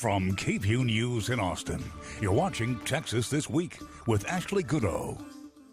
From KVUE News in Austin, you're watching Texas This Week with Ashley Goudeau.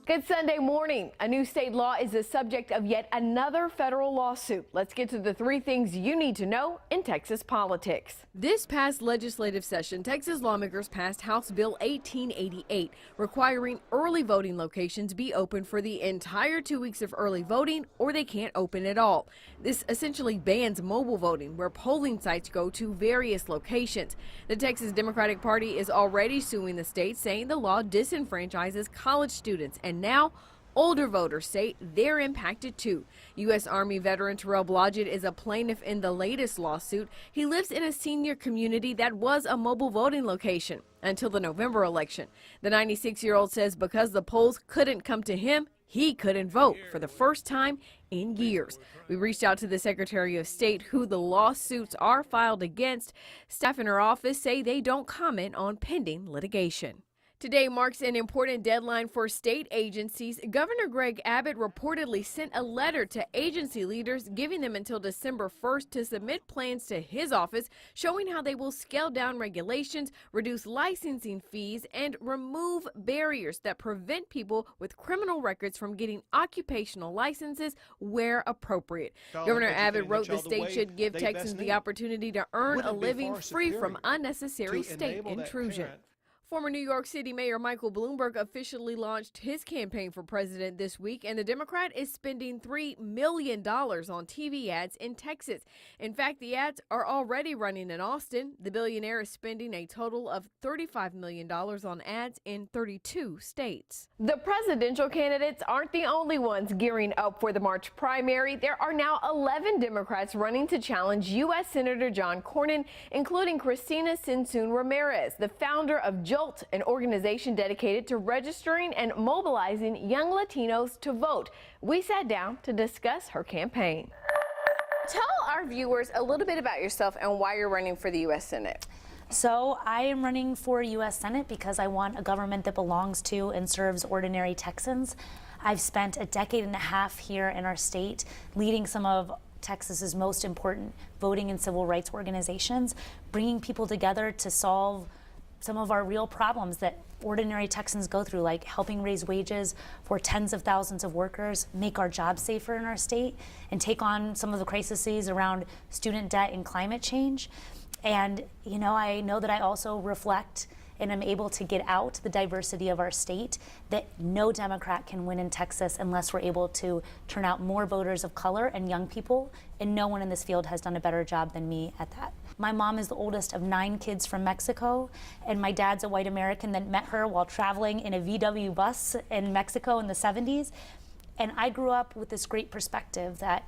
Good Sunday morning. A new state law is the subject of yet another federal lawsuit. Let's get to the three things you need to know in Texas politics. This past legislative session, Texas lawmakers passed House Bill 1888, requiring early voting locations be open for the entire 2 weeks of early voting, or they can't open at all. This essentially bans mobile voting, where polling sites go to various locations. The Texas Democratic Party is already suing the state, saying the law disenfranchises college students, and now older voters say they're impacted too. U.S. Army veteran Terrell Blodgett is a plaintiff in the latest lawsuit. He lives in a senior community that was a mobile voting location until the November election. The 96-year-old says because the polls couldn't come to him, he couldn't vote for the first time in years. We reached out to the Secretary of State, who the lawsuits are filed against. Staff in her office say they don't comment on pending litigation. Today marks an important deadline for state agencies. Governor Greg Abbott reportedly sent a letter to agency leaders giving them until December 1st to submit plans to his office showing how they will scale down regulations, reduce licensing fees, and remove barriers that prevent people with criminal records from getting occupational licenses where appropriate. Governor Abbott wrote the state should give Texans the opportunity to earn a living free from unnecessary state intrusion. Former New York City Mayor Michael Bloomberg officially launched his campaign for president this week, and the Democrat is spending $3 million on TV ads in Texas. In fact, the ads are already running in Austin. The billionaire is spending a total of $35 million on ads in 32 states. The presidential candidates aren't the only ones gearing up for the March primary. There are now 11 Democrats running to challenge U.S. Senator John Cornyn, including Cristina Tzintzun Ramirez, the founder of an organization dedicated to registering and mobilizing young Latinos to vote. We sat down to discuss her campaign. Tell our viewers a little bit about yourself and why you're running for the U.S. Senate. So I am running for U.S. Senate because I want a government that belongs to and serves ordinary Texans. I've spent a decade and a half here in our state leading some of Texas's most important voting and civil rights organizations, bringing people together to solve some of our real problems that ordinary Texans go through, like helping raise wages for tens of thousands of workers, make our jobs safer in our state, and take on some of the crises around student debt and climate change. And, you know, I know that I also reflect and am able to get out the diversity of our state, that no Democrat can win in Texas unless we're able to turn out more voters of color and young people, and no one in this field has done a better job than me at that. My mom is the oldest of 9 kids from Mexico, and my dad's a white American that met her while traveling in a VW bus in Mexico in the 70s. And I grew up with this great perspective that,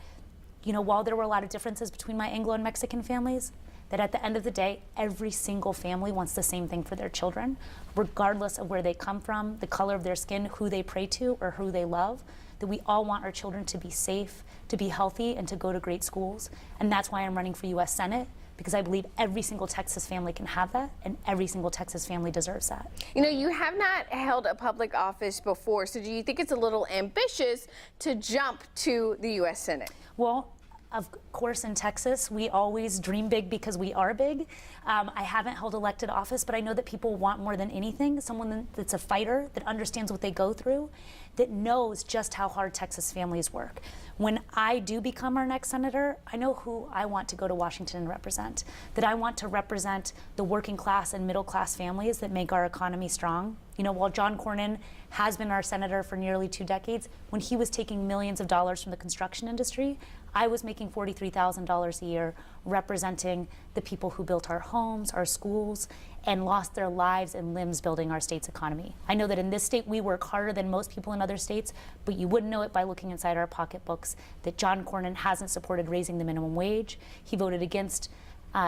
you know, while there were a lot of differences between my Anglo and Mexican families, that at the end of the day, every single family wants the same thing for their children, regardless of where they come from, the color of their skin, who they pray to, or who they love, that we all want our children to be safe, to be healthy, and to go to great schools. And that's why I'm running for U.S. Senate, because I believe every single Texas family can have that, and every single Texas family deserves that. You know, you have not held a public office before, so do you think it's a little ambitious to jump to the U.S. Senate? Well, of course, in Texas, we always dream big because we are big. I haven't held elected office, but I know that people want more than anything someone that's a fighter, that understands what they go through, that knows just how hard Texas families work. When I do become our next senator, I know who I want to go to Washington and represent, that I want to represent the working class and middle class families that make our economy strong. You know, while John Cornyn has been our senator for nearly 2 decades, when he was taking millions of dollars from the construction industry, I was making $43,000 a year representing the people who built our homes, our schools, and lost their lives and limbs building our state's economy. I know that in this state we work harder than most people in other states, but you wouldn't know it by looking inside our pocketbooks that John Cornyn hasn't supported raising the minimum wage. He voted against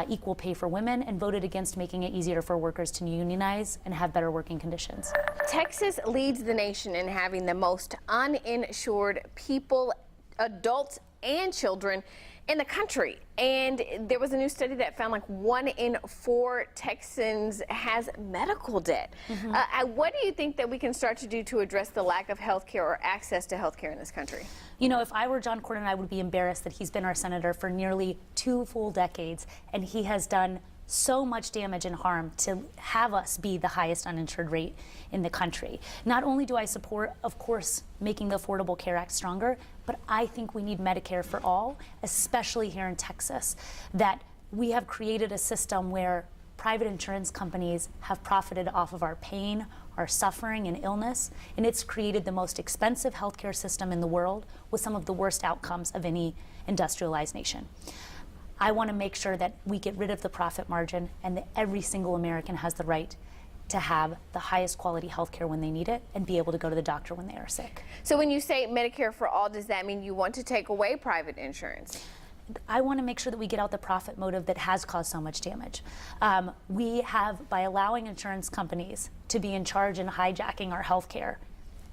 equal pay for women and voted against making it easier for workers to unionize and have better working conditions. Texas leads the nation in having the most uninsured people, adults and children in the country. And there was a new study that found like 1 in 4 Texans has medical debt. What do you think that we can start to do to address the lack of health care or access to health care in this country? You know, if I were John Cornyn, I would be embarrassed that he's been our senator for nearly 2 full decades, and he has done so much damage and harm to have us be the highest uninsured rate in the country. Not only do I support, of course, making the Affordable Care Act stronger, but I think we need Medicare for all, especially here in Texas, that we have created a system where private insurance companies have profited off of our pain, our suffering and illness, and it's created the most expensive healthcare system in the world with some of the worst outcomes of any industrialized nation. I want to make sure that we get rid of the profit margin and that every single American has the right to have the highest quality health care when they need it and be able to go to the doctor when they are sick. So when you say Medicare for all, does that mean you want to take away private insurance? I want to make sure that we get out the profit motive that has caused so much damage. We have, by allowing insurance companies to be in charge and hijacking our health care,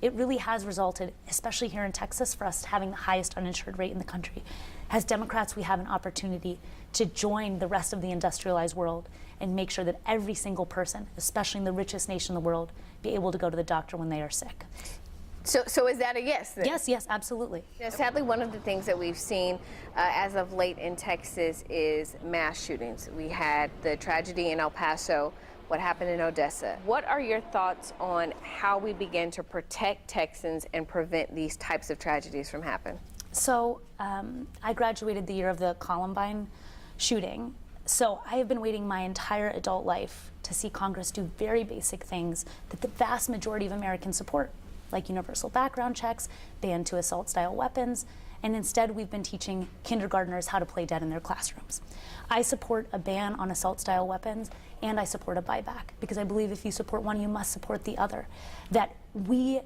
it really has resulted, especially here in Texas, for us having the highest uninsured rate in the country. As Democrats, we have an opportunity to join the rest of the industrialized world and make sure that every single person, especially in the richest nation in the world, be able to go to the doctor when they are sick. So is that a yes then? Yes, absolutely. Sadly, one of the things that we've seen as of late in Texas is mass shootings. We had the tragedy in El Paso, what happened in Odessa. What are your thoughts on how we begin to protect Texans and prevent these types of tragedies from happening? So I graduated the year of the Columbine shooting. So I have been waiting my entire adult life to see Congress do very basic things that the vast majority of Americans support, like universal background checks, ban to assault-style weapons, and instead we've been teaching kindergartners how to play dead in their classrooms. I support a ban on assault-style weapons, and I support a buyback, because I believe if you support one, you must support the other. That we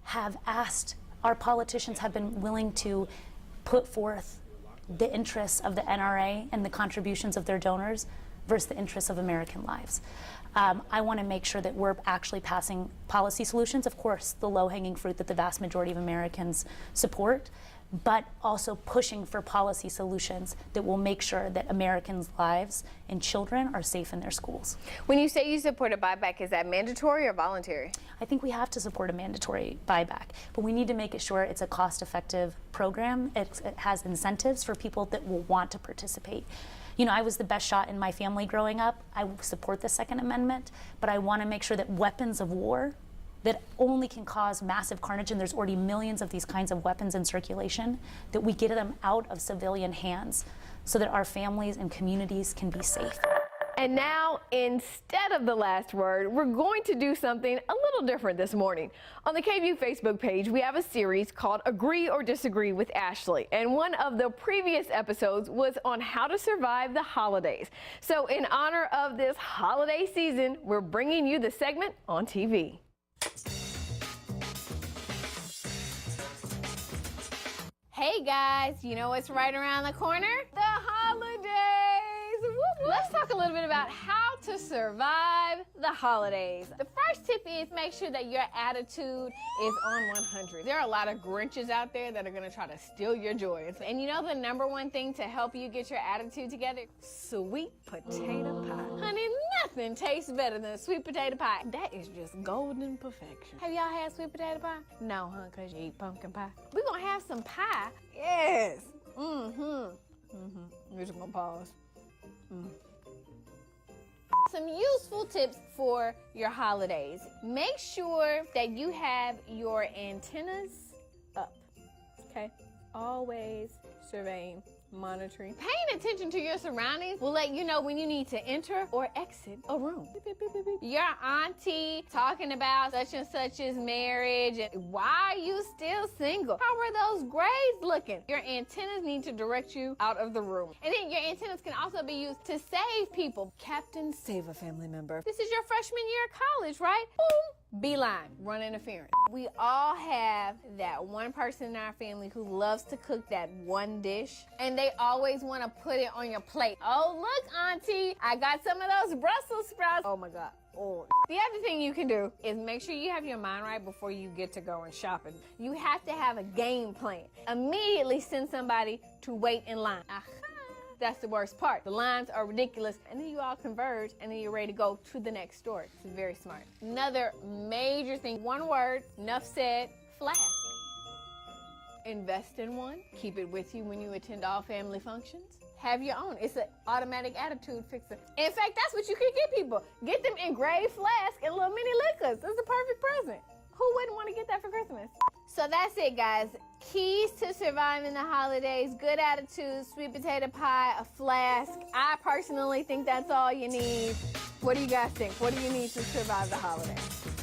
have asked, our politicians have been willing to put forth the interests of the NRA and the contributions of their donors versus the interests of American lives. I want to make sure that we're actually passing policy solutions, of course, the low-hanging fruit that the vast majority of Americans support, but also pushing for policy solutions that will make sure that Americans' lives and children are safe in their schools. When you say you support a buyback, is that mandatory or voluntary? I think we have to support a mandatory buyback, but we need to make sure it's a cost-effective program. It has incentives for people that will want to participate. You know, I was the best shot in my family growing up. I support the Second Amendment, but I want to make sure that weapons of war that only can cause massive carnage, and there's already millions of these kinds of weapons in circulation, that we get them out of civilian hands so that our families and communities can be safe. And now, instead of the last word, we're going to do something a little different this morning. On the KVUE Facebook page, we have a series called Agree or Disagree with Ashley. And one of the previous episodes was on how to survive the holidays. So in honor of this holiday season, we're bringing you the segment on TV. Hey guys, you know what's right around the corner? The holidays! Woo woo. Let's talk a little bit about how to survive the holidays. The first tip is make sure that your attitude is on 100. There are a lot of Grinches out there that are gonna try to steal your joy. And you know the number one thing to help you get your attitude together? Sweet potato pie. Honey, nothing tastes better than a sweet potato pie. That is just golden perfection. Have y'all had sweet potato pie? No, huh, cause you eat pumpkin pie. We're gonna have some pie. Yes. We're just gonna pause. Some useful tips for your holidays. Make sure that you have your antennas up, okay? Always surveying, monitoring. Paying attention to your surroundings will let you know when you need to enter or exit a room. Beep, beep, beep, beep, beep. Your auntie talking about such and such's marriage and why are you still single? How are those grades looking? Your antennas need to direct you out of the room. And then your antennas can also be used to save people. Captain, save a family member. This is your freshman year of college, right? Boom. Beeline, run interference. We all have that one person in our family who loves to cook that one dish, and they always want to put it on your plate. Oh, look, auntie, I got some of those Brussels sprouts. Oh my God. Oh. The other thing you can do is make sure you have your mind right before you get to going shopping. You have to have a game plan. Immediately send somebody to wait in line. That's the worst part. The lines are ridiculous, and then you all converge, and then you're ready to go to the next store. It's very smart. Another major thing, one word, enough said, flask. Invest in one. Keep it with you when you attend all family functions. have your own. It's an automatic attitude fixer. In fact, that's what you can get people. Get them engraved flasks and little mini liquors. It's a perfect present. Who wouldn't want to get that for Christmas? So that's it, guys. Keys to surviving the holidays: good attitude, sweet potato pie, a flask. I personally think that's all you need. What do you guys think? What do you need to survive the holidays?